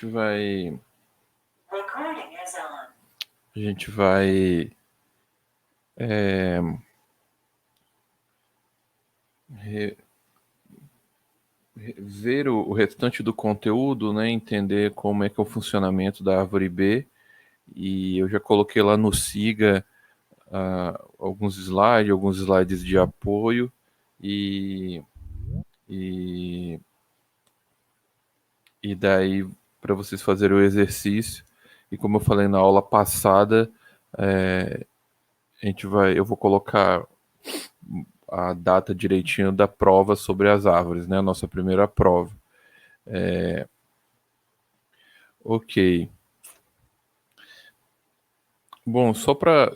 vai a gente vai ver o restante do conteúdo, né, entender como é que é o funcionamento da árvore B, e eu já coloquei lá no Siga alguns slides de apoio, e, e, e daí para vocês fazerem o exercício. E como eu falei na aula passada, eu vou colocar a data direitinho da prova sobre as árvores, né? A nossa primeira prova. Ok. Bom, só para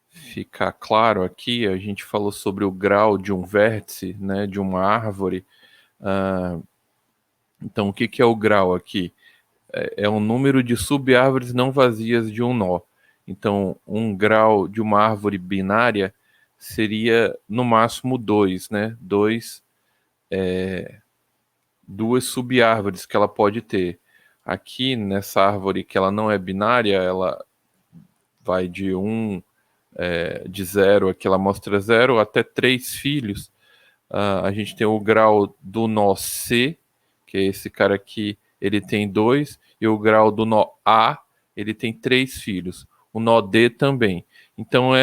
ficar claro aqui, a gente falou sobre o grau de um vértice, né, de uma árvore. Então, o que que é o grau aqui? É o número de sub-árvores não vazias de um nó. Então, um grau de uma árvore binária seria no máximo 2, né? Duas sub-árvores que ela pode ter. Aqui, nessa árvore que ela não é binária, ela vai de 0, aqui ela mostra 0, até 3 filhos. A gente tem o grau do nó C, que é esse cara aqui, ele tem 2, e o grau do nó A, ele tem 3 filhos. O nó D também. Então,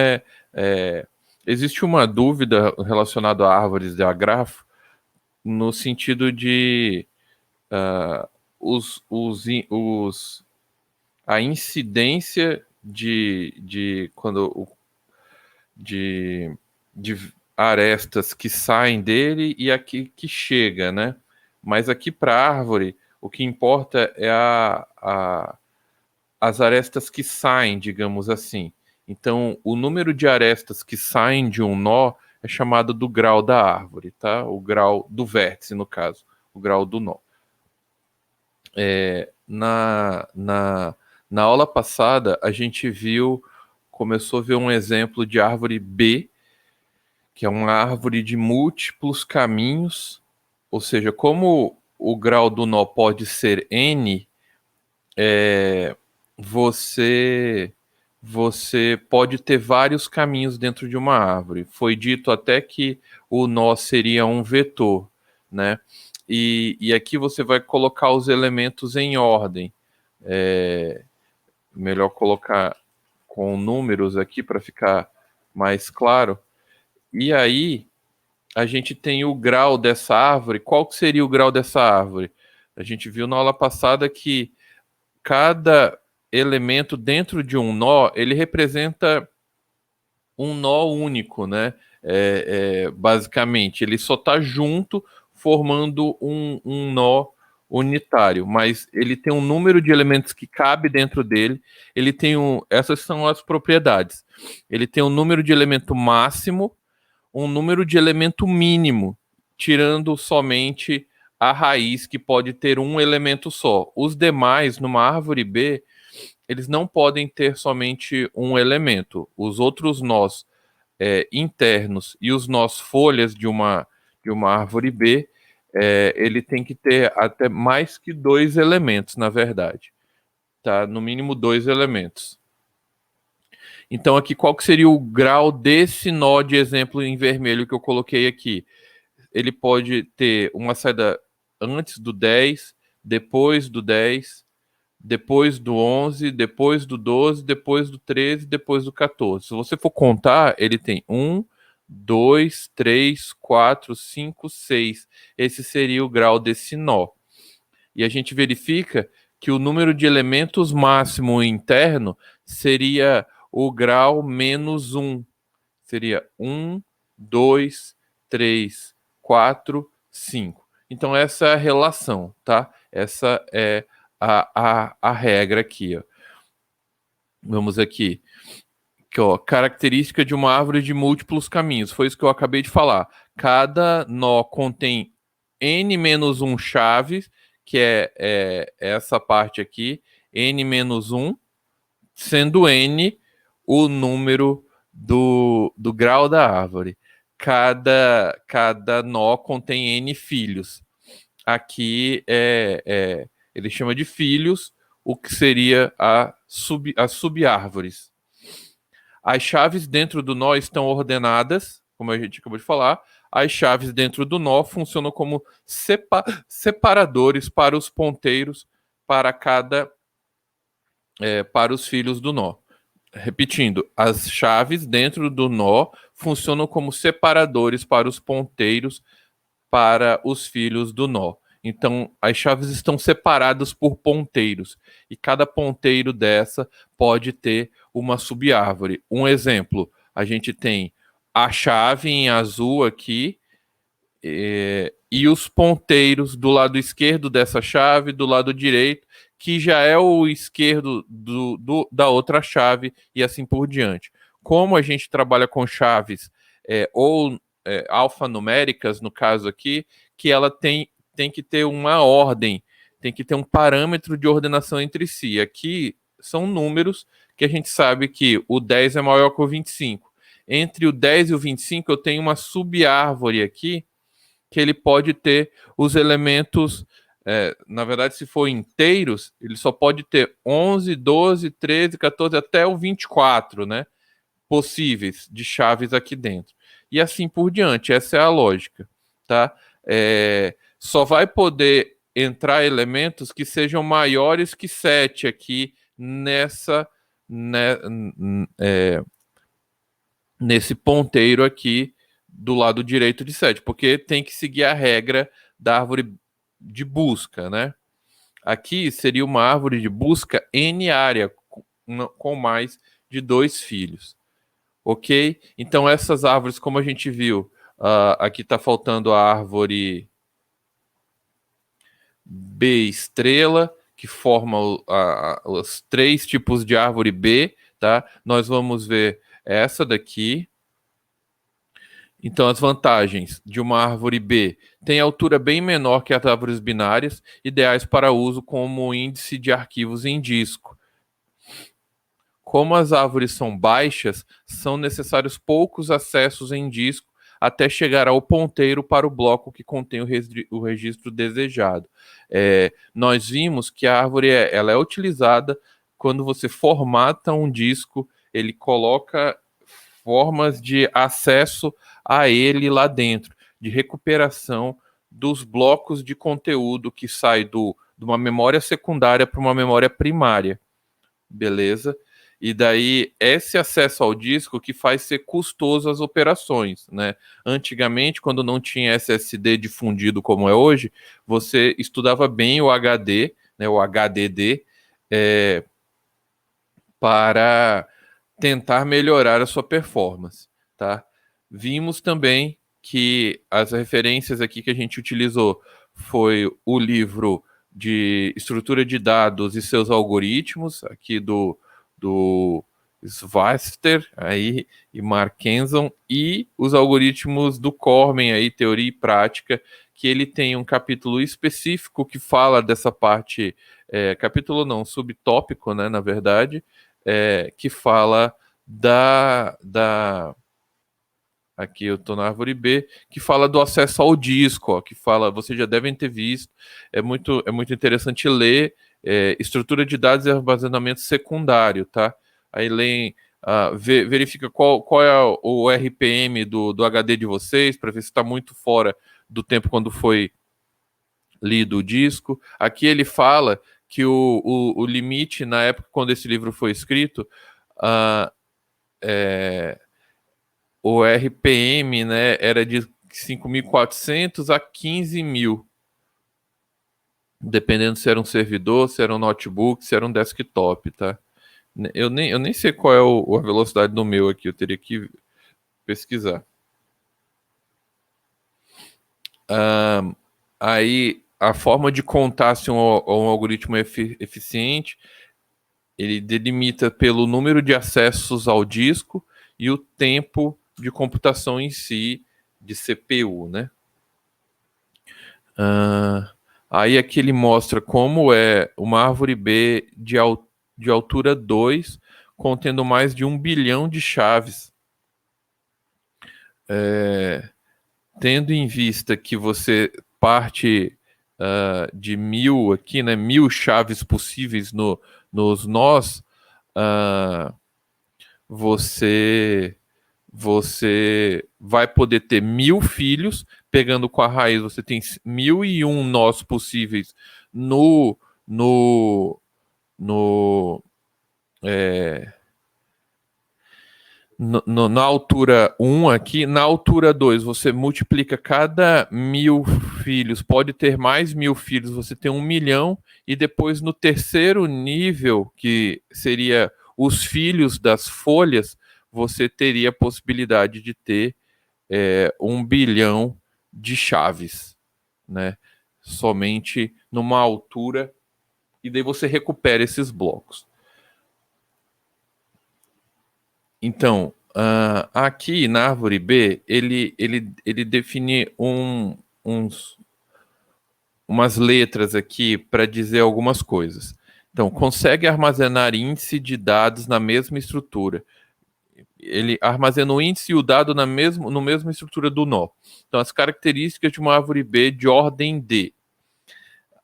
existe uma dúvida relacionada a árvores de agrafo, no sentido de os, os, os, a incidência de, de arestas que saem dele e aqui que chega, né? Mas aqui para a árvore, o que importa é as arestas que saem, digamos assim. Então, o número de arestas que saem de um nó é chamado do grau da árvore, tá? O grau do vértice, no caso, o grau do nó. Na aula passada, a gente começou a ver um exemplo de árvore B, que é uma árvore de múltiplos caminhos, ou seja, como o grau do nó pode ser N, você, você pode ter vários caminhos dentro de uma árvore. Foi dito até que o nó seria um vetor, né? E aqui você vai colocar os elementos em ordem. Melhor colocar com números aqui para ficar mais claro. E aí, a gente tem o grau dessa árvore. Qual que seria o grau dessa árvore? A gente viu na aula passada que cada elemento dentro de um nó, ele representa um nó único, né? Basicamente, ele só está junto formando um nó unitário, mas ele tem um número de elementos que cabe dentro dele. Ele tem essas são as propriedades. Ele tem um número de elemento máximo, um número de elemento mínimo, tirando somente a raiz, que pode ter um elemento só. Os demais, numa árvore B, eles não podem ter somente um elemento. Os outros nós internos e os nós folhas de uma árvore B, ele tem que ter até mais que 2 elementos, na verdade. Tá? No mínimo 2 elementos. Então, aqui, qual que seria o grau desse nó de exemplo em vermelho que eu coloquei aqui? Ele pode ter uma saída antes do 10, depois do 10, depois do 11, depois do 12, depois do 13, depois do 14. Se você for contar, ele tem 1, 2, 3, 4, 5, 6. Esse seria o grau desse nó. E a gente verifica que o número de elementos máximo interno seria o grau menos 1. Seria 1, 2, 3, 4, 5. Então, essa é a relação, tá? Essa é a regra aqui, ó. Vamos aqui. Aqui, ó, característica de uma árvore de múltiplos caminhos. Foi isso que eu acabei de falar. Cada nó contém n-1 chaves, que é essa parte aqui, n-1, sendo n o número do grau da árvore. Cada nó contém n filhos. aqui ele chama de filhos, o que seria as subárvores. As chaves dentro do nó estão ordenadas, como a gente acabou de falar. As chaves dentro do nó funcionam como separadores para os ponteiros para os filhos do nó. Repetindo, as chaves dentro do nó funcionam como separadores para os ponteiros para os filhos do nó. Então, as chaves estão separadas por ponteiros, e cada ponteiro dessa pode ter uma subárvore. Um exemplo, a gente tem a chave em azul aqui, e os ponteiros do lado esquerdo dessa chave, do lado direito, que já é o esquerdo da outra chave, e assim por diante. Como a gente trabalha com chaves ou alfanuméricas, no caso aqui, que ela tem que ter uma ordem, tem que ter um parâmetro de ordenação entre si. Aqui são números que a gente sabe que o 10 é maior que o 25. Entre o 10 e o 25, eu tenho uma subárvore aqui, que ele pode ter os elementos, na verdade, se for inteiros, ele só pode ter 11, 12, 13, 14, até o 24, né? Possíveis de chaves aqui dentro. E assim por diante, essa é a lógica, tá? Só vai poder entrar elementos que sejam maiores que 7 aqui nesse ponteiro aqui do lado direito de 7, porque tem que seguir a regra da árvore de busca, né? Aqui seria uma árvore de busca n-área, com mais de 2 filhos. Ok? Então essas árvores, como a gente viu, aqui está faltando a árvore B estrela, que forma os 3 tipos de árvore B, tá? Nós vamos ver essa daqui. Então, as vantagens de uma árvore B: tem altura bem menor que as árvores binárias, ideais para uso como índice de arquivos em disco. Como as árvores são baixas, são necessários poucos acessos em disco até chegar ao ponteiro para o bloco que contém o registro desejado. Nós vimos que a árvore ela é utilizada quando você formata um disco, ele coloca formas de acesso a ele lá dentro, de recuperação dos blocos de conteúdo que sai de uma memória secundária para uma memória primária. Beleza? E daí, esse acesso ao disco que faz ser custoso as operações, né? Antigamente, quando não tinha SSD difundido como é hoje, você estudava bem o HD, né, o HDD, para tentar melhorar a sua performance, tá? Vimos também que as referências aqui que a gente utilizou foi o livro de estrutura de dados e seus algoritmos, aqui do Schweitzer aí, e Markenson, e os algoritmos do Cormen, aí, teoria e prática, que ele tem um capítulo específico que fala dessa parte, capítulo não, subtópico, né, na verdade, que fala aqui eu estou na árvore B, que fala do acesso ao disco, ó, que fala, vocês já devem ter visto, é muito interessante ler, estrutura de dados e armazenamento secundário, tá? Aí verifica qual é o RPM do HD de vocês, para ver se está muito fora do tempo quando foi lido o disco. Aqui ele fala que o limite, na época quando esse livro foi escrito, o RPM, né, era de 5.400 a 15.000, dependendo se era um servidor, se era um notebook, se era um desktop, tá? Eu nem sei qual é a velocidade do meu aqui, eu teria que pesquisar. Aí, a forma de contar se um algoritmo é eficiente, ele delimita pelo número de acessos ao disco e o tempo de computação em si, de CPU, né? Aí aqui ele mostra como é uma árvore B de altura 2, contendo mais de 1 bilhão de chaves. Tendo em vista que você parte de 1000 aqui, né? 1000 chaves possíveis nos nós, você vai poder ter 1000 filhos, pegando com a raiz, você tem 1001 nós possíveis no, no, no, na altura 1 aqui. Na altura 2, você multiplica cada 1000 filhos, pode ter mais 1000 filhos, você tem 1 milhão, e depois no terceiro nível, que seria os filhos das folhas, você teria a possibilidade de ter 1 bilhão de chaves, né? Somente numa altura, e daí você recupera esses blocos. Então, aqui na árvore B, ele define umas letras aqui para dizer algumas coisas. Então, consegue armazenar índice de dados na mesma estrutura. Ele armazena o índice e o dado no mesma estrutura do nó. Então, as características de uma árvore B de ordem D.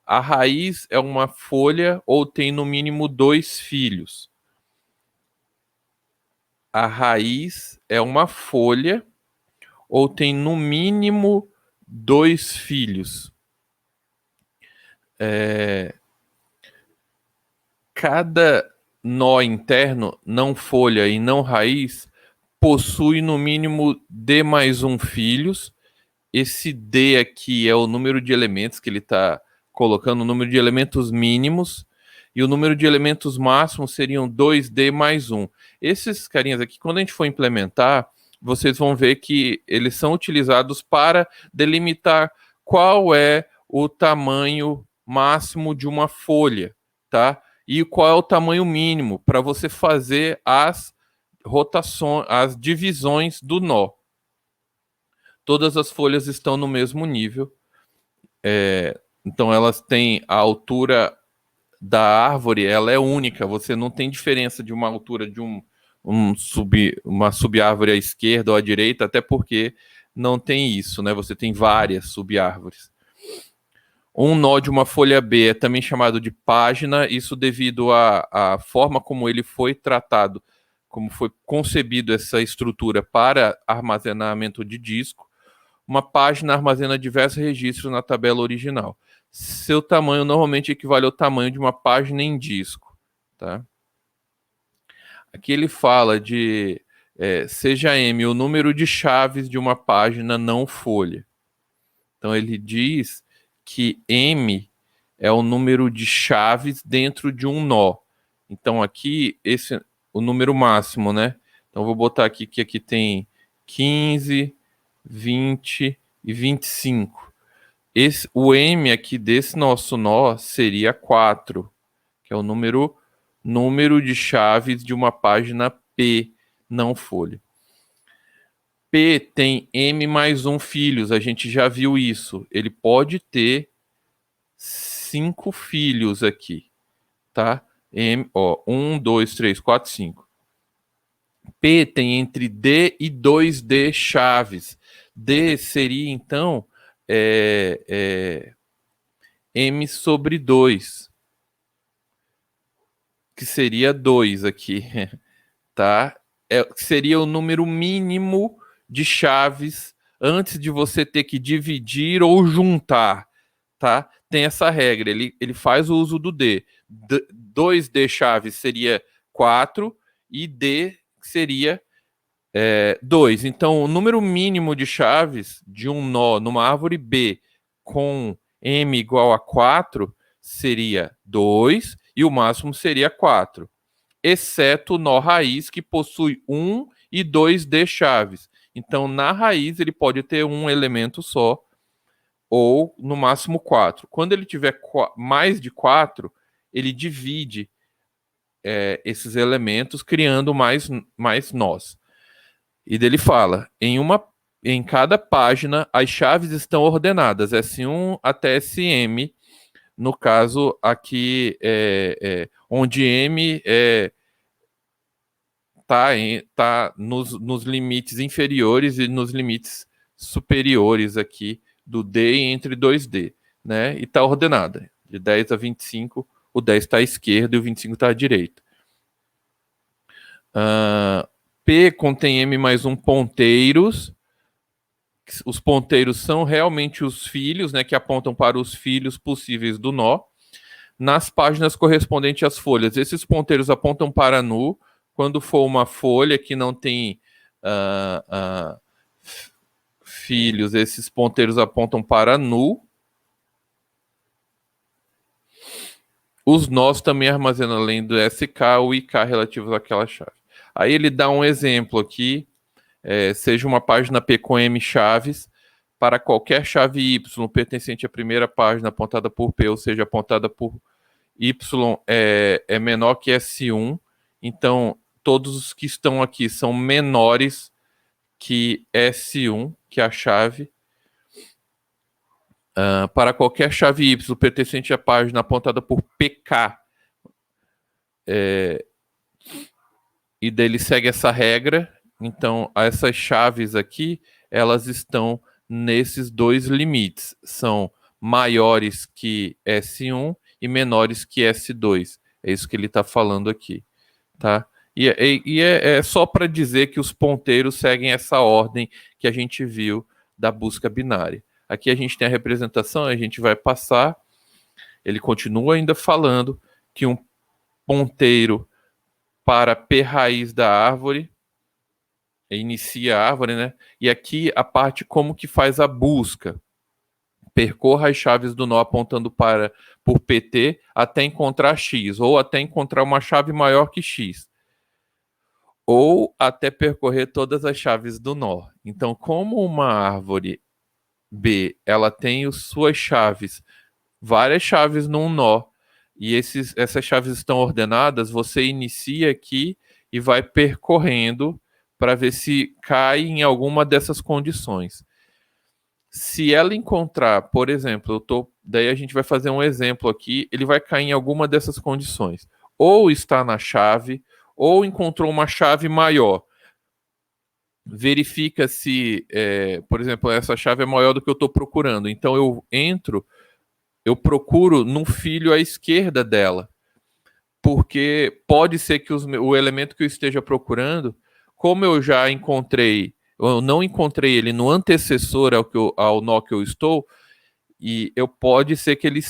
A raiz é uma folha ou tem no mínimo 2 filhos. A raiz é uma folha ou tem no mínimo 2 filhos. Cada nó interno, não folha e não raiz, possui no mínimo D mais 1 filhos. Esse D aqui é o número de elementos que ele está colocando, o número de elementos mínimos, e o número de elementos máximos seriam 2D mais 1. Esses carinhas aqui, quando a gente for implementar, vocês vão ver que eles são utilizados para delimitar qual é o tamanho máximo de uma folha, tá? E qual é o tamanho mínimo para você fazer as rotações, as divisões do nó. Todas as folhas estão no mesmo nível, então elas têm a altura da árvore, ela é única, você não tem diferença de uma altura de uma sub-árvore à esquerda ou à direita, até porque não tem isso, né? Você tem várias sub-árvores. Um nó de uma folha B é também chamado de página, isso devido à forma como ele foi tratado, como foi concebido essa estrutura para armazenamento de disco. Uma página armazena diversos registros na tabela original. Seu tamanho normalmente equivale ao tamanho de uma página em disco, tá? Aqui ele fala de seja M o número de chaves de uma página não folha. Então ele diz que M é o número de chaves dentro de um nó. Então aqui esse é o número máximo, né? Então vou botar aqui que aqui tem 15, 20 e 25. O M aqui desse nosso nó seria 4, que é o número de chaves de uma página P, não folha. P tem M mais 1 filhos, a gente já viu isso. Ele pode ter 5 filhos aqui, tá? M, 1, 2, 3, 4, 5. P tem entre D e 2D chaves. D seria, então, M sobre 2, que seria 2 aqui, tá? Seria o número mínimo de chaves antes de você ter que dividir ou juntar, tá? Tem essa regra, ele faz o uso do D. 2D chaves seria 4 e D seria 2. Então, o número mínimo de chaves de um nó numa árvore B com M igual a 4 seria 2 e o máximo seria 4, exceto o nó raiz, que possui 1 e 2D chaves. Então, na raiz, ele pode ter um elemento só, ou no máximo 4. Quando ele tiver mais de 4, ele divide esses elementos, criando mais nós. E dele fala, em cada página, as chaves estão ordenadas, S1 até SM, no caso aqui, onde M tá nos limites inferiores e nos limites superiores aqui do D entre 2D. né? E está ordenada. De 10 a 25, o 10 está à esquerda e o 25 está à direita. P contém M mais 1 ponteiros. Os ponteiros são realmente os filhos, né, que apontam para os filhos possíveis do nó. Nas páginas correspondentes às folhas, esses ponteiros apontam para nu. Quando for uma folha que não tem filhos, esses ponteiros apontam para nu. Os nós também armazenam, além do SK, o IK relativos àquela chave. Aí ele dá um exemplo aqui, seja uma página P com M chaves, para qualquer chave Y pertencente à primeira página apontada por P, ou seja, apontada por Y é menor que S1, então todos os que estão aqui são menores que S1, que é a chave. Para qualquer chave Y pertencente à página apontada por PK, e daí ele segue essa regra, então essas chaves aqui, elas estão nesses dois limites, são maiores que S1 e menores que S2, é isso que ele está falando aqui, tá? E é só para dizer que os ponteiros seguem essa ordem que a gente viu da busca binária. Aqui a gente tem a representação, a gente vai passar, ele continua ainda falando que um ponteiro para P raiz da árvore, inicia a árvore, né? E aqui a parte como que faz a busca. Percorra as chaves do nó apontando por PT até encontrar X, ou até encontrar uma chave maior que X, ou até percorrer todas as chaves do nó. Então, como uma árvore B, ela tem suas chaves, várias chaves num nó, e essas chaves estão ordenadas, você inicia aqui e vai percorrendo para ver se cai em alguma dessas condições. Se ela encontrar, por exemplo, daí a gente vai fazer um exemplo aqui, ele vai cair em alguma dessas condições. Ou está na chave, ou encontrou uma chave maior. Verifica se, por exemplo, essa chave é maior do que eu estou procurando. Então eu procuro num filho à esquerda dela, porque pode ser que o elemento que eu esteja procurando, como eu já encontrei, eu não encontrei ele no antecessor ao nó que eu estou, e pode ser que ele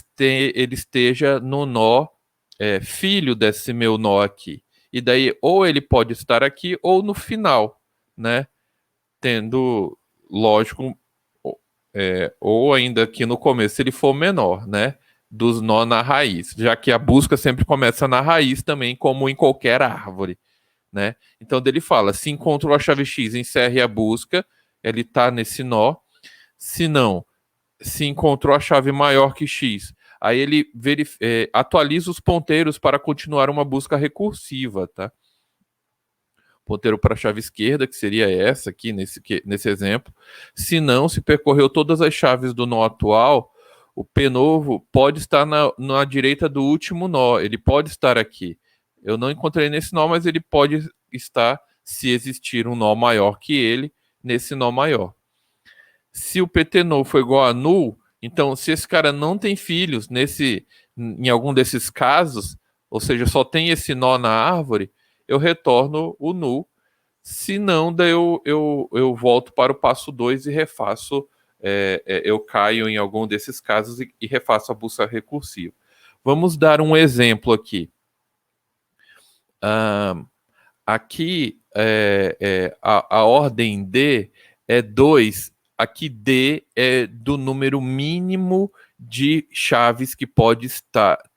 esteja no nó filho desse meu nó aqui. E daí, ou ele pode estar aqui, ou no final, né? Tendo, lógico, ou ainda aqui no começo, se ele for menor, né? Dos nó na raiz, já que a busca sempre começa na raiz também, como em qualquer árvore, né? Então, ele fala, se encontrou a chave X, encerre a busca, ele está nesse nó. Se não, se encontrou a chave maior que X, aí ele atualiza os ponteiros para continuar uma busca recursiva, tá? Ponteiro para a chave esquerda, que seria essa aqui, nesse exemplo. Se não, se percorreu todas as chaves do nó atual, o P novo pode estar na direita do último nó, ele pode estar aqui. Eu não encontrei nesse nó, mas ele pode estar, se existir um nó maior que ele, nesse nó maior. Se o PT null for igual a null, então se esse cara não tem filhos em algum desses casos, ou seja, só tem esse nó na árvore, eu retorno o null. Se não, daí eu volto para o passo 2 e refaço, eu caio em algum desses casos e refaço a busca recursiva. Vamos dar um exemplo aqui. Aqui a ordem D é 2. Aqui D é do número mínimo de chaves que pode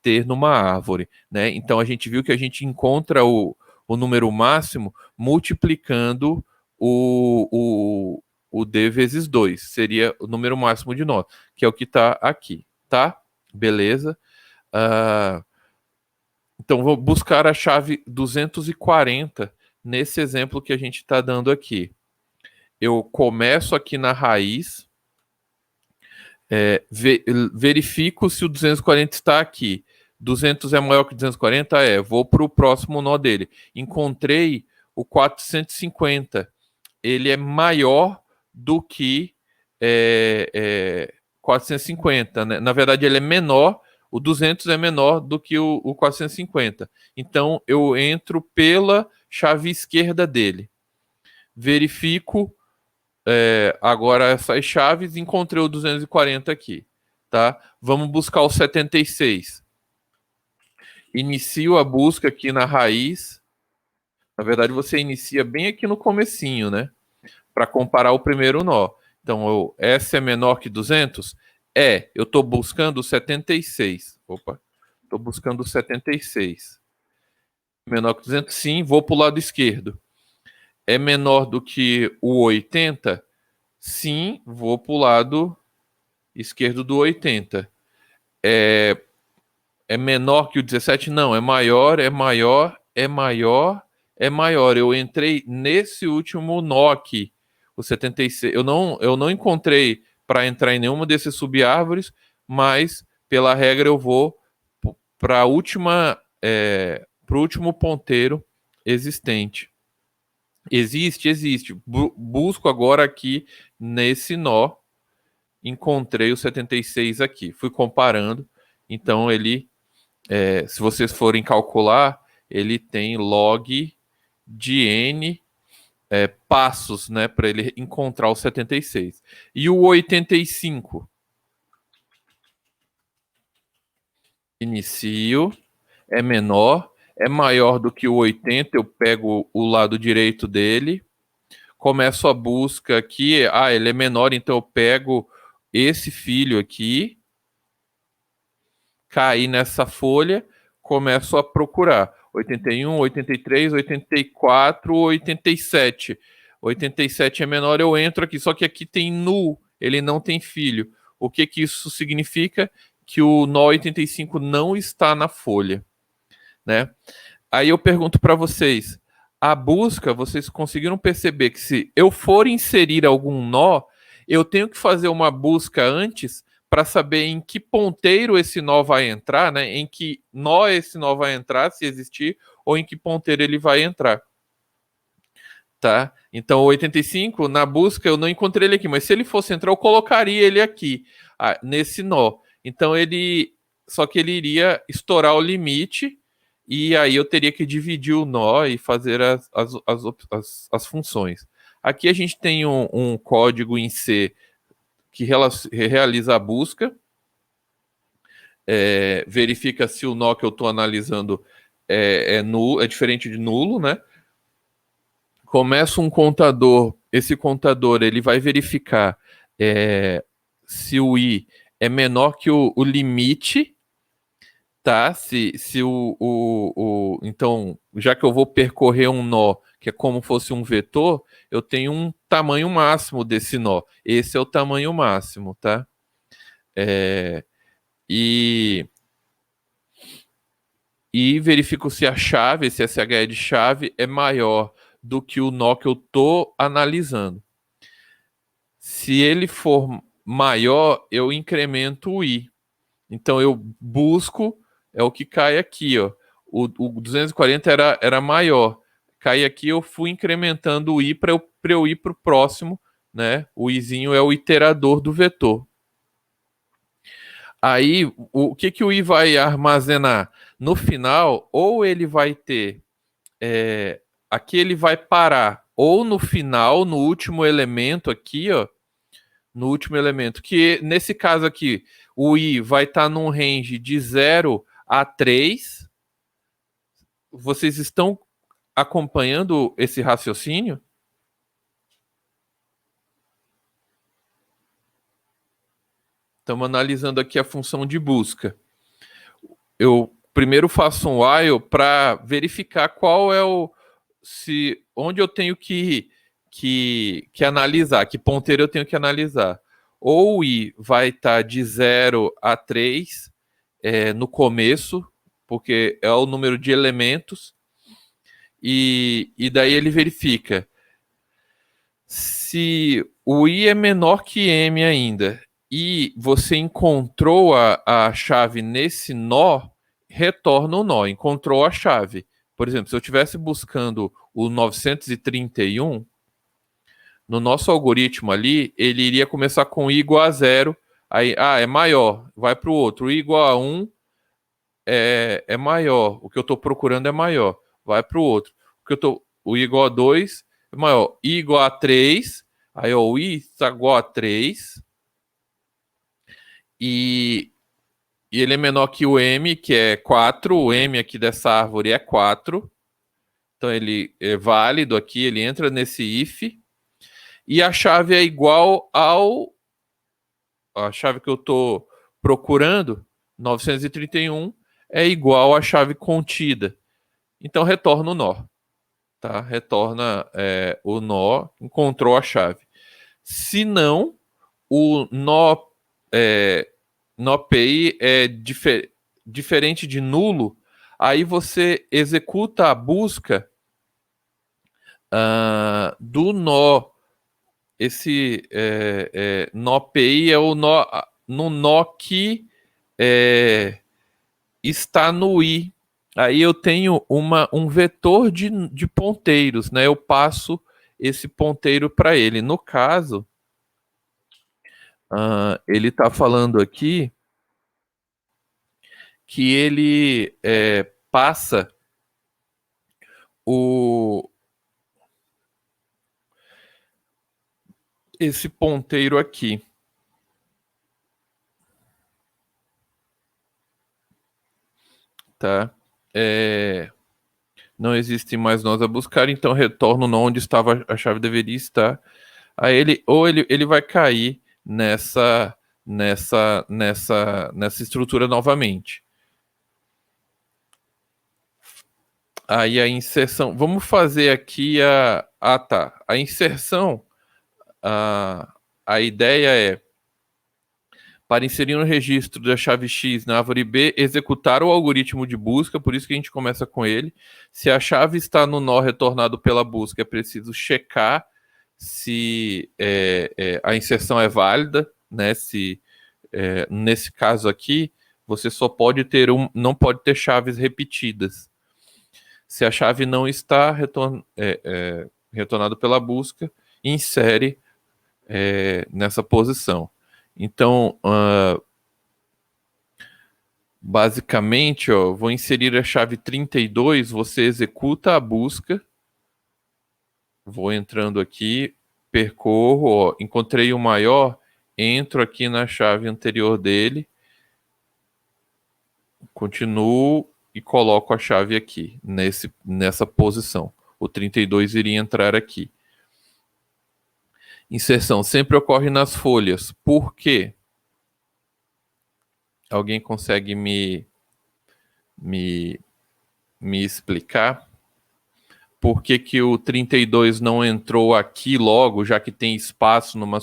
ter numa árvore, né? Então a gente viu que a gente encontra o número máximo multiplicando o D vezes 2. Seria o número máximo de nó, que é o que está aqui, tá? Beleza? Então vou buscar a chave 240 nesse exemplo que a gente está dando aqui. Eu começo aqui na raiz, verifico se o 240 está aqui. 200 é maior que 240? Vou para o próximo nó dele. Encontrei o 450. Ele é maior do que 450, né? Na verdade, ele é menor, o 200 é menor do que o 450. Então, eu entro pela chave esquerda dele. Verifico agora essas chaves, encontrei o 240 aqui, tá? Vamos buscar o 76. Inicio a busca aqui na raiz. Na verdade, você inicia bem aqui no comecinho, né? Para comparar o primeiro nó. Então, S é menor que 200? Eu estou buscando o 76. Opa, estou buscando o 76. Menor que 200? Sim, vou para o lado esquerdo. É menor do que o 80? Sim, vou para o lado esquerdo do 80. É menor que o 17? Não, é maior, é maior, é maior, é maior. Eu entrei nesse último nó aqui, o 76. Eu não encontrei para entrar em nenhuma desses subárvores, mas pela regra eu vou para a última, para o último ponteiro existente. Existe. Busco agora aqui nesse nó, encontrei o 76 aqui. Fui comparando, então ele se vocês forem calcular, ele tem log de n passos, né, para ele encontrar o 76. E o 85? Inicio, é menor, é maior do que o 80, eu pego o lado direito dele, começo a busca aqui, ele é menor, então eu pego esse filho aqui, caí nessa folha, começo a procurar. 81, 83, 84, 87. 87 é menor, eu entro aqui. Só que aqui tem nu, ele não tem filho. O que isso significa? Que o nó 85 não está na folha, né? Aí eu pergunto para vocês, a busca, vocês conseguiram perceber que se eu for inserir algum nó, eu tenho que fazer uma busca antes para saber em que ponteiro esse nó vai entrar, né? Em que nó esse nó vai entrar, se existir, ou em que ponteiro ele vai entrar. Tá? Então, o 85, na busca, eu não encontrei ele aqui, mas se ele fosse entrar, eu colocaria ele aqui, nesse nó. Então, só que ele iria estourar o limite, e aí eu teria que dividir o nó e fazer as funções. Aqui a gente tem um código em C que realiza a busca, verifica se o nó que eu estou analisando é diferente de nulo, né? Começa um contador, esse contador ele vai verificar se o i é menor que o limite, tá? Se então, já que eu vou percorrer um nó que é como fosse um vetor, eu tenho um tamanho máximo desse nó. Esse é o tamanho máximo, tá? E verifico se a chave, esse SHE de chave, é maior do que o nó que eu estou analisando. Se ele for maior, eu incremento o i. Então eu busco, é o que cai aqui, ó. O 240 era maior. Cai aqui, eu fui incrementando o i para eu ir para o próximo, né? O izinho é o iterador do vetor. Aí, o que o i vai armazenar? No final, ou ele vai ter aqui ele vai parar ou no final, no último elemento aqui, ó, no último elemento, que nesse caso aqui, o i vai estar num range de 0 a 3. Vocês estão acompanhando esse raciocínio? Estamos analisando aqui a função de busca. Eu primeiro faço um while para verificar qual é onde eu tenho que analisar, que ponteiro eu tenho que analisar. Ou o i vai estar de 0 a 3 no começo, porque é o número de elementos, e daí ele verifica se o i é menor que m ainda, e você encontrou a chave nesse nó, retorna o nó, encontrou a chave. Por exemplo, se eu estivesse buscando o 931, no nosso algoritmo ali, ele iria começar com i igual a 0 Aí, é maior, vai para o outro. O I igual a 1 é maior. O que eu estou procurando é maior. Vai para o outro. O I igual a 2 é maior. I igual a 3. Aí, ó, o I está igual a 3. E ele é menor que o M, que é 4. O M aqui dessa árvore é 4. Então ele é válido aqui, ele entra nesse if. E a chave é igual a chave que eu estou procurando, 931, é igual à chave contida. Então retorna o nó. Tá? Retorna o nó, encontrou a chave. Se não, o nó, nó PI é diferente de nulo, aí você executa a busca do nó. Esse nó PI é o nó no nó que está no I. Aí eu tenho um vetor de ponteiros, né? Eu passo esse ponteiro para ele. No caso, ele está falando aqui que ele passa esse ponteiro aqui. Tá? Não existe mais nós a buscar, então retorno no onde estava a chave deveria estar. Aí ele vai cair nessa estrutura novamente. Aí a inserção, vamos fazer aqui a inserção. A ideia é, para inserir no registro da chave X na árvore B, executar o algoritmo de busca, por isso que a gente começa com ele. Se a chave está no nó retornado pela busca, é preciso checar se a inserção é válida, né? Se nesse caso aqui você só pode ter não pode ter chaves repetidas. Se a chave não está retornado pela busca, insere nessa posição. Então, basicamente, ó, vou inserir a chave 32, você executa a busca. Vou entrando aqui, percorro, ó, encontrei o maior, entro aqui na chave anterior dele, continuo e coloco a chave aqui, nessa posição. O 32 iria entrar aqui. Inserção sempre ocorre nas folhas. Por quê? Alguém consegue me explicar? Por que que o 32 não entrou aqui logo, já que tem espaço numa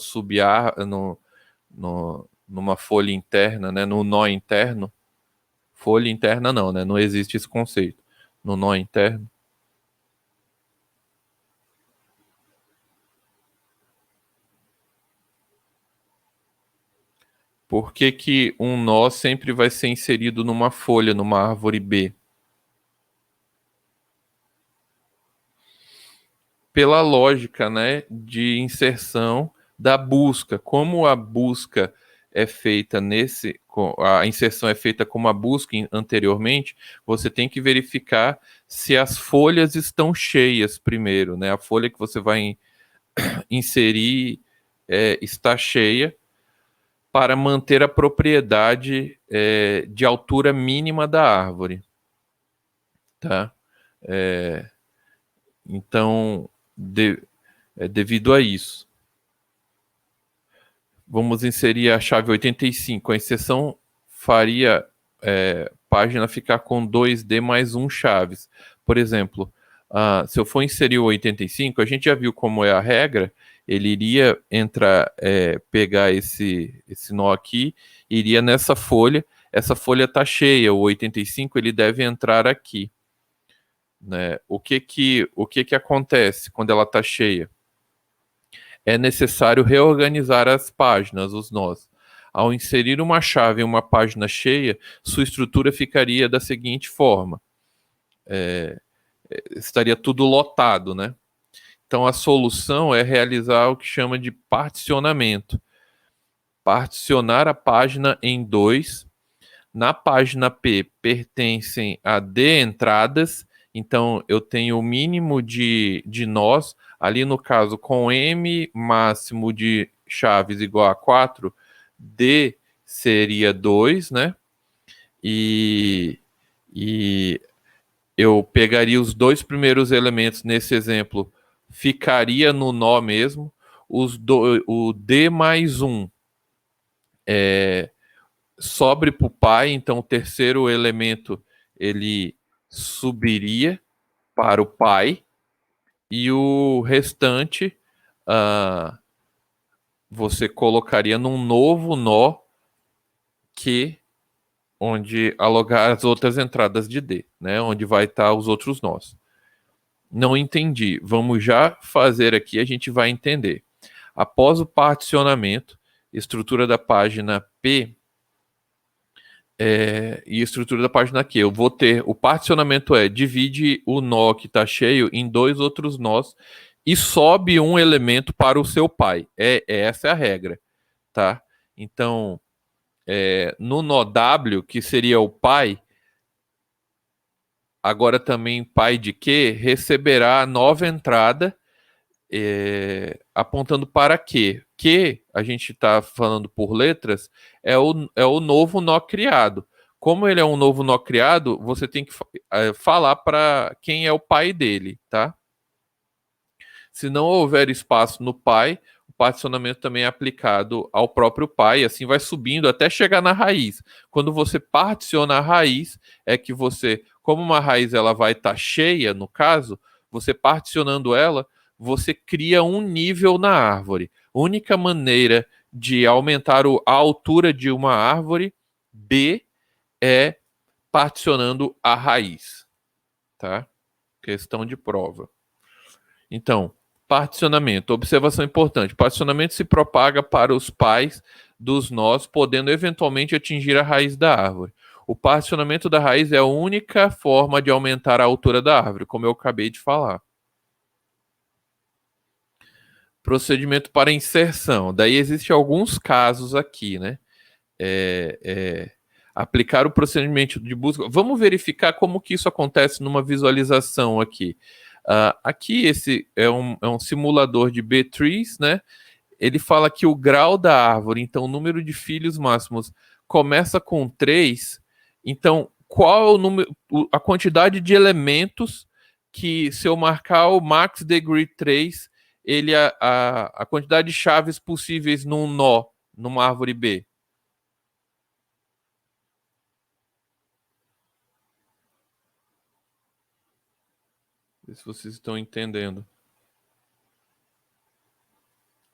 numa folha interna, né? No nó interno? Folha interna não, né? Não existe esse conceito. No nó interno. Por que que um nó sempre vai ser inserido numa folha, numa árvore B? Pela lógica, né, de inserção da busca. Como a busca é feita a inserção é feita como a busca anteriormente, você tem que verificar se as folhas estão cheias primeiro, né? A folha que você vai inserir está cheia para manter a propriedade de altura mínima da árvore, tá? Então, devido a isso, vamos inserir a chave 85. A inserção faria página ficar com 2D mais 1 chaves. Por exemplo, se eu for inserir o 85, a gente já viu como é a regra, ele iria entrar, pegar esse nó aqui, iria nessa folha, essa folha está cheia, o 85 ele deve entrar aqui. Né? O que que acontece quando ela está cheia? É necessário reorganizar as páginas, os nós. Ao inserir uma chave em uma página cheia, sua estrutura ficaria da seguinte forma. Estaria tudo lotado, né? Então a solução é realizar o que chama de particionamento. particionar a página em 2. Na página P pertencem a D entradas, então eu tenho o mínimo de nós, ali no caso com M máximo de chaves igual a 4, D seria 2, né? E eu pegaria os dois primeiros elementos nesse exemplo, ficaria no nó mesmo, o D mais 1 sobre para o pai, então o terceiro elemento ele subiria para o pai e o restante você colocaria num novo nó que onde alogar as outras entradas de D, né? Onde vai estar os outros nós. Não entendi. Vamos já fazer aqui, a gente vai entender. Após o particionamento, estrutura da página P e estrutura da página Q. Eu vou ter, o particionamento divide o nó que está cheio em dois outros nós e sobe um elemento para o seu pai. Essa é a regra, tá? Então, no nó W, que seria o pai, agora também pai de Q, receberá a nova entrada apontando para Q. Q, a gente está falando por letras, é o novo nó criado. Como ele é um novo nó criado, você tem que falar para quem é o pai dele, tá? Se não houver espaço no pai, o particionamento também é aplicado ao próprio pai, assim vai subindo até chegar na raiz. Quando você particiona a raiz, é que você, como uma raiz ela vai estar cheia, no caso, você particionando ela, você cria um nível na árvore. Única maneira de aumentar a altura de uma árvore B é particionando a raiz, tá? Questão de prova. Então, particionamento, observação importante. Particionamento se propaga para os pais dos nós, podendo eventualmente atingir a raiz da árvore. O particionamento da raiz é a única forma de aumentar a altura da árvore, como eu acabei de falar. Procedimento para inserção. Daí existem alguns casos aqui, né? Aplicar o procedimento de busca. Vamos verificar como que isso acontece numa visualização aqui. Aqui esse é um simulador de B-trees, né? Ele fala que o grau da árvore, então o número de filhos máximos começa com 3. Então, qual é o número, a quantidade de elementos que, se eu marcar o max degree 3, ele a quantidade de chaves possíveis num nó, numa árvore B? Não sei se vocês estão entendendo.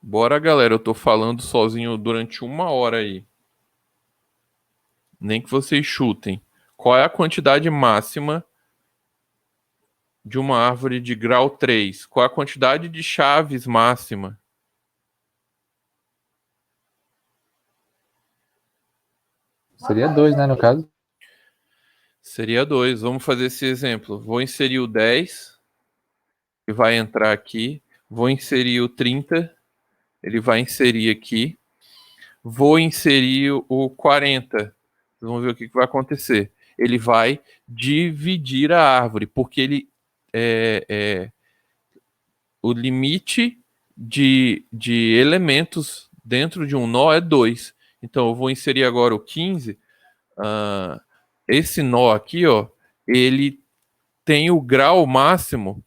Bora, galera, eu tô falando sozinho durante 1 hora aí. Nem que vocês chutem. Qual é a quantidade máxima de uma árvore de grau 3? Qual é a quantidade de chaves máxima? Seria 2, né, no caso? Seria 2. Vamos fazer esse exemplo. Vou inserir o 10, ele vai entrar aqui. Vou inserir o 30, ele vai inserir aqui. Vou inserir o 40. Vamos ver o que vai acontecer. Ele vai dividir a árvore, porque ele o limite de elementos dentro de um nó é 2. Então eu vou inserir agora o 15. Esse nó aqui, ó, ele tem o grau máximo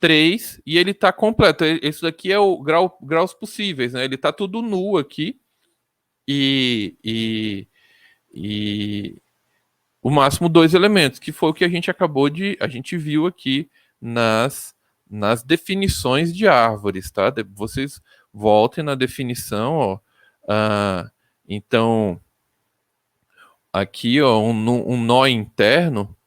3 e ele está completo. Esse daqui é o graus possíveis, né? Ele está tudo nu aqui e o máximo 2 elementos, que foi o que a gente viu aqui nas definições de árvores, tá? Vocês voltem na definição, ó. Então, aqui, ó, um nó interno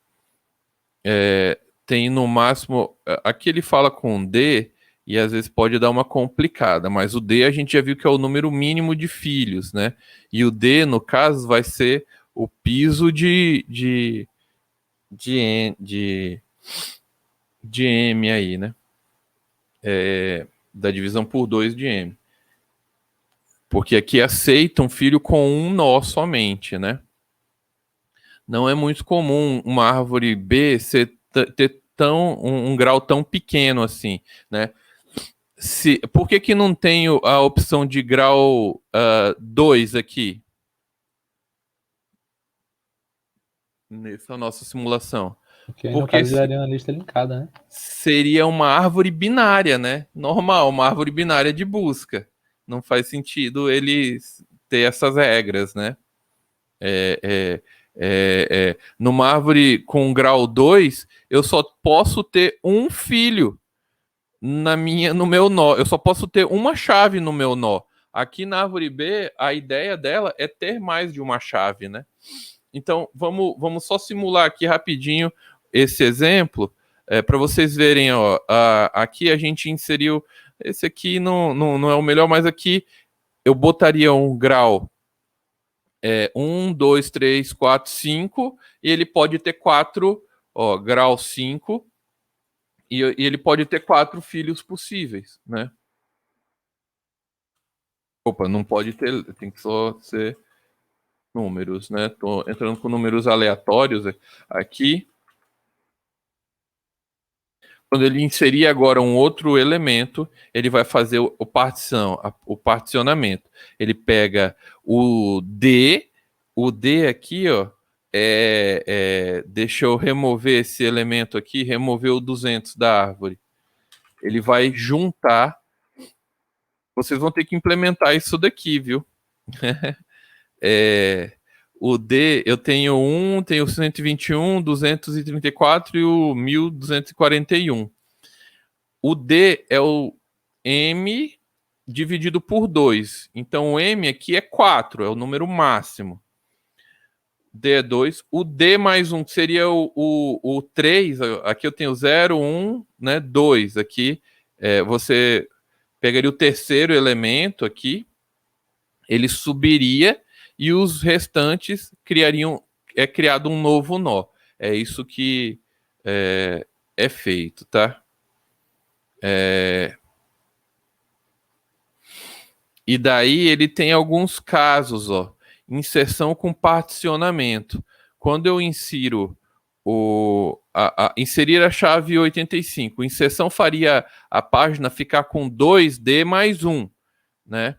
tem no máximo. Aqui ele fala com D e às vezes pode dar uma complicada, mas o D a gente já viu que é o número mínimo de filhos, né? E o D, no caso, vai ser o piso de M aí, né? Da divisão por 2 de M. Porque aqui aceita um filho com um nó somente, né? Não é muito comum uma árvore B ter um grau tão pequeno assim, né? Por que não tenho a opção de grau 2 aqui? Nessa nossa simulação. Porque aí, no Porque caso, geraria uma lista linkada, né? seria uma árvore binária, né? Normal, uma árvore binária de busca. Não faz sentido ele ter essas regras, né? Numa árvore com grau 2, eu só posso ter um filho no meu nó. Eu só posso ter uma chave no meu nó. Aqui na árvore B, a ideia dela é ter mais de uma chave, né? Então, vamos só simular aqui rapidinho esse exemplo, para vocês verem, ó, aqui a gente inseriu, esse aqui não é o melhor, mas aqui eu botaria um grau 1, 2, 3, 4, 5, e ele pode ter 4, ó, grau 5, e ele pode ter 4 filhos possíveis, né? Opa, não pode ter, tem que só ser números, né? Tô entrando com números aleatórios aqui. Quando ele inserir agora um outro elemento, ele vai fazer o particionamento. Ele pega o D aqui, ó, deixa eu remover esse elemento aqui, remover o 200 da árvore. Ele vai juntar. Vocês vão ter que implementar isso daqui, viu? O D, eu tenho tenho 121, 234 e o 1241. O D é o M dividido por 2. Então, o M aqui é 4, é o número máximo. D é 2. O D mais 1 seria o 3. Aqui eu tenho 0, 1, né, 2. Aqui você pegaria o terceiro elemento aqui, ele subiria e os restantes criado um novo nó. É isso que é feito, tá? E daí ele tem alguns casos, ó. Inserção com particionamento. Quando eu insiro inserir a chave 85, inserção faria a página ficar com 2D mais 1, né?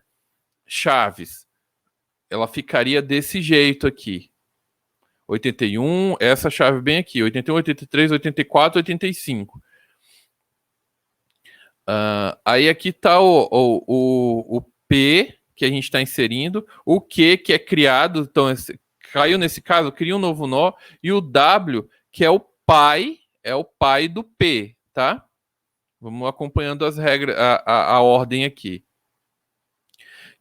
Chaves. Ela ficaria desse jeito aqui. 81, essa chave bem aqui. 81, 83, 84, 85. Aí aqui está o P que a gente está inserindo, o Q que é criado, então caiu nesse caso, cria um novo nó, e o W que é o pai do P, tá? Vamos acompanhando as regras, a ordem aqui.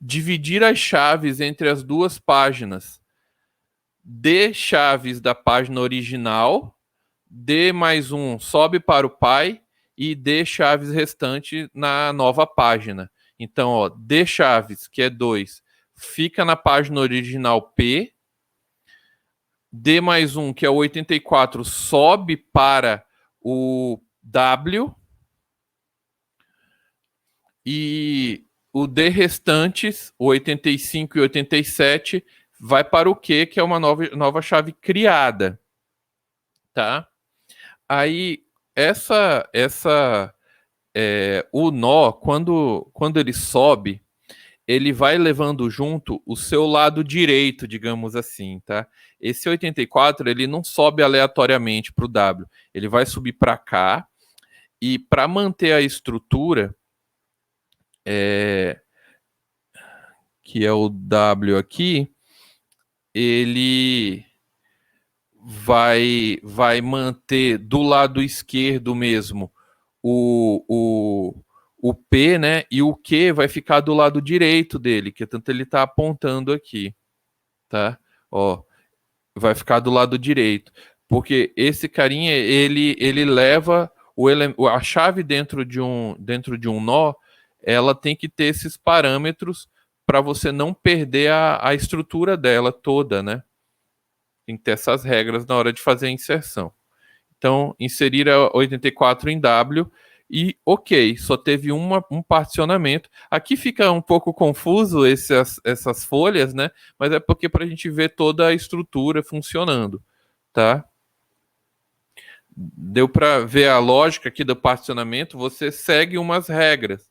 Dividir as chaves entre as duas páginas. D chaves da página original, D mais 1 sobe para o pai e D chaves restante na nova página. Então, ó, D chaves, que é 2, fica na página original P. D mais 1, que é o 84, sobe para o W. E o D restantes, o 85 e 87, vai para o Q, que é uma nova chave criada. Tá? Aí, o nó, quando ele sobe, ele vai levando junto o seu lado direito, digamos assim, tá? Esse 84, ele não sobe aleatoriamente para o W, ele vai subir para cá, e para manter a estrutura, que é o W aqui, ele vai manter do lado esquerdo mesmo o P, né? E o Q vai ficar do lado direito dele, que tanto ele está apontando aqui, tá? Ó, vai ficar do lado direito, porque esse carinha ele leva a chave dentro de um nó, ela tem que ter esses parâmetros para você não perder a estrutura dela toda, né? Tem que ter essas regras na hora de fazer a inserção. Então, inserir a 84 em W, e ok, só teve um particionamento. Aqui fica um pouco confuso essas folhas, né? Mas é porque para a gente ver toda a estrutura funcionando, tá? Deu para ver a lógica aqui do particionamento, você segue umas regras.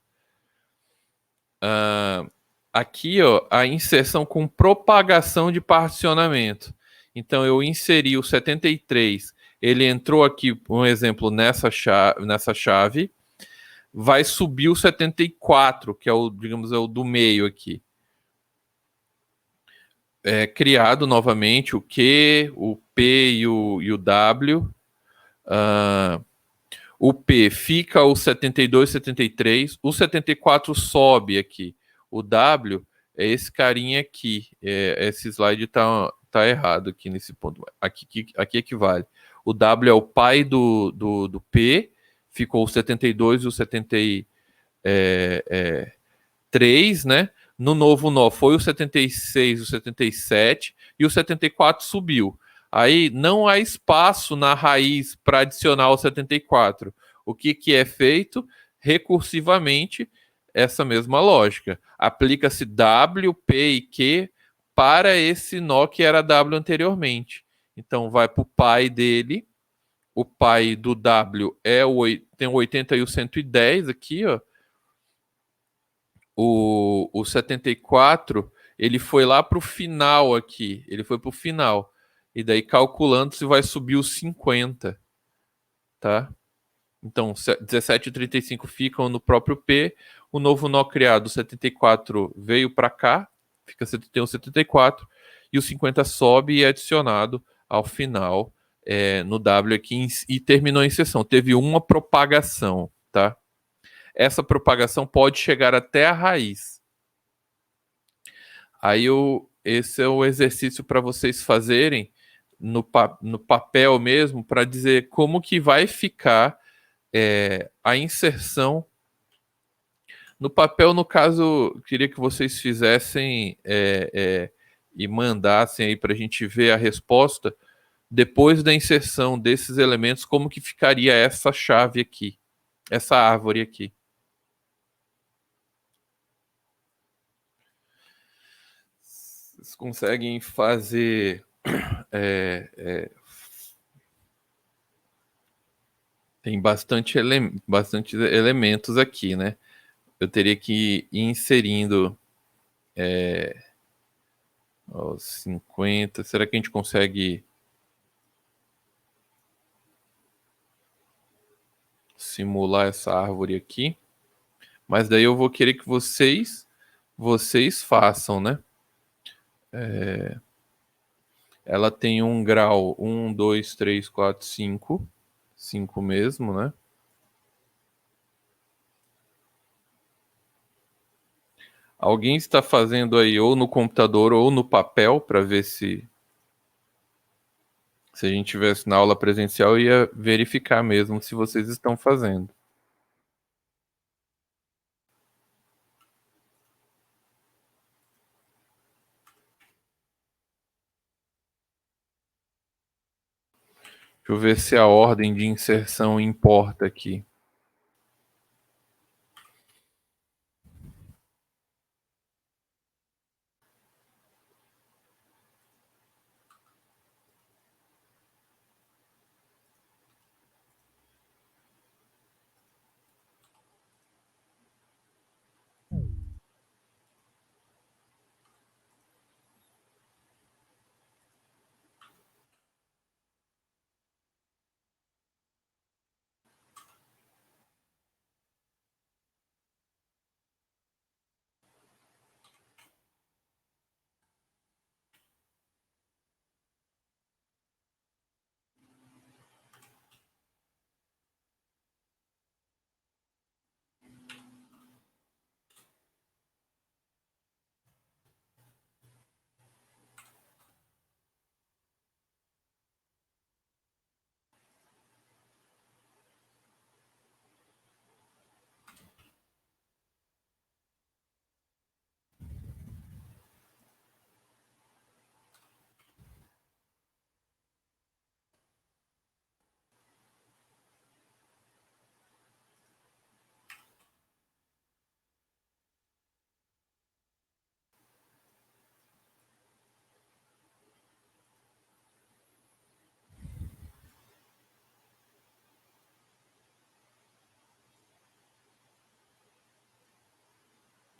Aqui, ó, a inserção com propagação de particionamento. Então, eu inseri o 73, ele entrou aqui, um exemplo, nessa chave, vai subir o 74, que é o, digamos, é o do meio aqui. É criado novamente o Q, o P e o W. O P fica o 72, 73. O 74 sobe aqui. O W é esse carinha aqui. Esse slide tá errado aqui nesse ponto. Aqui equivale. O W é o pai do P. Ficou o 72 e o 73, né? No novo nó foi o 76, o 77 e o 74 subiu. Aí não há espaço na raiz para adicionar o 74. O que é feito? Recursivamente, essa mesma lógica. Aplica-se W, P e Q para esse nó que era W anteriormente. Então vai para o pai dele. O pai do W tem o 80 e o 110 aqui, ó. O 74, ele foi lá para o final aqui. Ele foi para o final. E daí calculando se vai subir os 50, tá? Então, 17 e 35 ficam no próprio P. O novo nó criado, o 74, veio para cá. Fica 71, 74. E o 50 sobe e é adicionado ao final no W aqui e terminou a inserção. Teve uma propagação, tá? Essa propagação pode chegar até a raiz. Aí esse é o exercício para vocês fazerem no papel mesmo, para dizer como que vai ficar a inserção. No papel, no caso, queria que vocês fizessem e mandassem aí para a gente ver a resposta depois da inserção desses elementos, como que ficaria essa chave aqui, essa árvore aqui. Vocês conseguem fazer tem bastante elementos aqui, né? Eu teria que ir inserindo os 50. Será que a gente consegue simular essa árvore aqui? Mas daí eu vou querer que vocês façam, né? Ela tem um grau 1, 2, 3, 4, 5. 5 mesmo, né? Alguém está fazendo aí ou no computador ou no papel para ver se a gente tivesse na aula presencial, eu ia verificar mesmo se vocês estão fazendo. Deixa eu ver se a ordem de inserção importa aqui.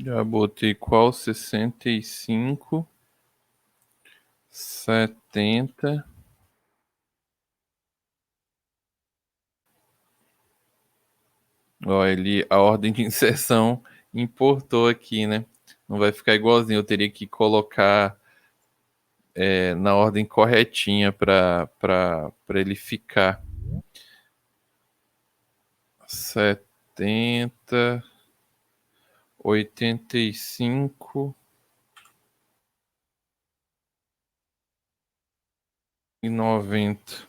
Já botei qual 65, 70. Ó, a ordem de inserção importou aqui, né? Não vai ficar igualzinho, eu teria que colocar na ordem corretinha para ele ficar. 70, 85 e 90.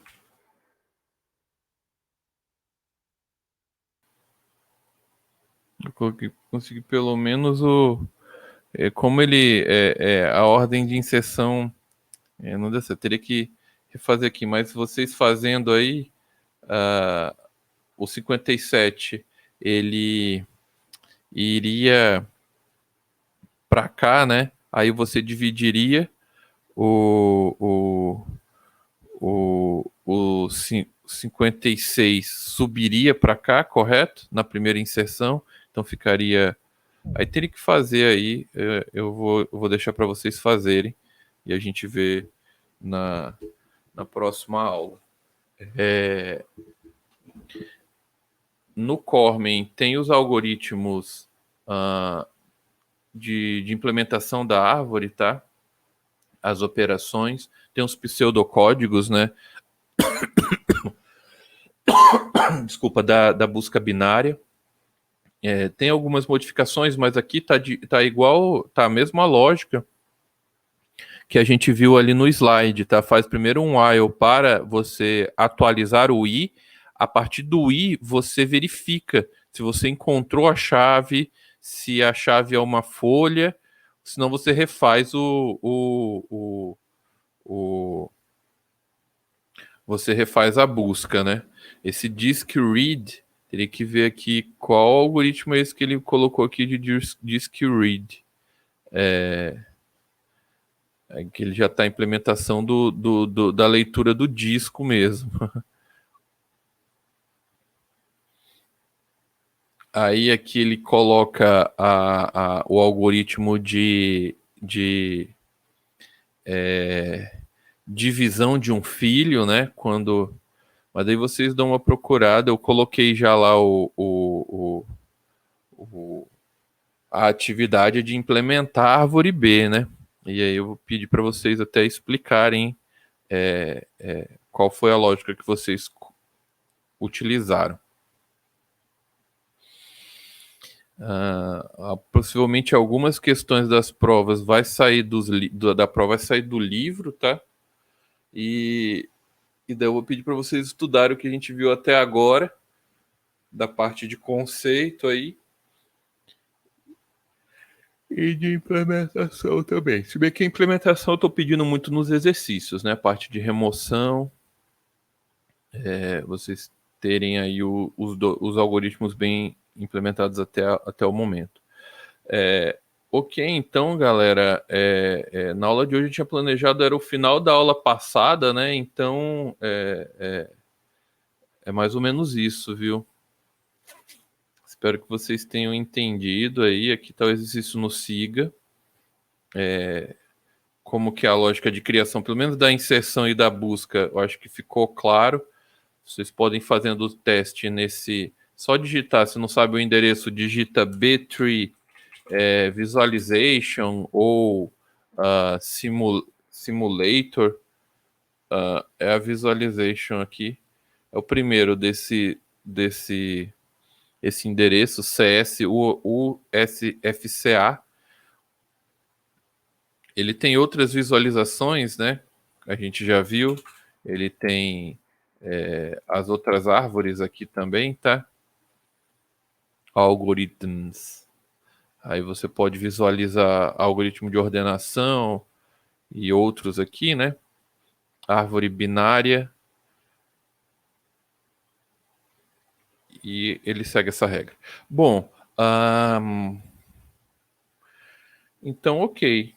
Eu consegui pelo menos como ele a ordem de inserção não deu certo. Teria que refazer aqui, mas vocês fazendo aí o 57, ele iria para cá, né? Aí você dividiria o, o 56 subiria para cá, correto? Na primeira inserção. Então ficaria. Aí teria que fazer aí. Eu vou deixar para vocês fazerem. E a gente vê na próxima aula. No Cormen tem os algoritmos de implementação da árvore, tá? As operações. Tem os pseudocódigos, né? Desculpa, da busca binária. Tem algumas modificações, mas aqui tá igual, tá a mesma lógica que a gente viu ali no slide, tá? Faz primeiro um while para você atualizar o i. A partir do i, você verifica se você encontrou a chave, se a chave é uma folha, senão você refaz você refaz a busca, né? Esse disk read, teria que ver aqui qual algoritmo é esse que ele colocou aqui de disk read. Que ele já está a implementação da leitura do disco mesmo. Aí aqui ele coloca o algoritmo de divisão de um filho, né? Mas aí vocês dão uma procurada. Eu coloquei já lá a atividade de implementar a árvore B, né? E aí eu vou pedir para vocês até explicarem qual foi a lógica que vocês utilizaram. Possivelmente algumas questões das provas vai sair da prova vai sair do livro, tá? E daí eu vou pedir para vocês estudarem o que a gente viu até agora, da parte de conceito aí. E de implementação também. Se bem que a implementação eu estou pedindo muito nos exercícios, né? A parte de remoção, vocês terem aí os algoritmos bem implementados até o momento. Ok, então, galera, na aula de hoje eu tinha planejado, era o final da aula passada, né? Então, é mais ou menos isso, viu? Espero que vocês tenham entendido aí. Aqui está o exercício no SIGA. Como que é a lógica de criação, pelo menos da inserção e da busca, eu acho que ficou claro. Vocês podem fazendo o teste nesse... Só digitar, se não sabe o endereço, digita B-Tree Visualization ou Simulator. É a Visualization aqui. É o primeiro esse endereço, CSUSFCA. Ele tem outras visualizações, né? A gente já viu. Ele tem as outras árvores aqui também, tá? Algorithms. Aí você pode visualizar algoritmo de ordenação e outros aqui, né? Árvore binária. E ele segue essa regra. Bom, então ok.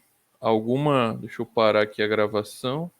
Deixa eu parar aqui a gravação.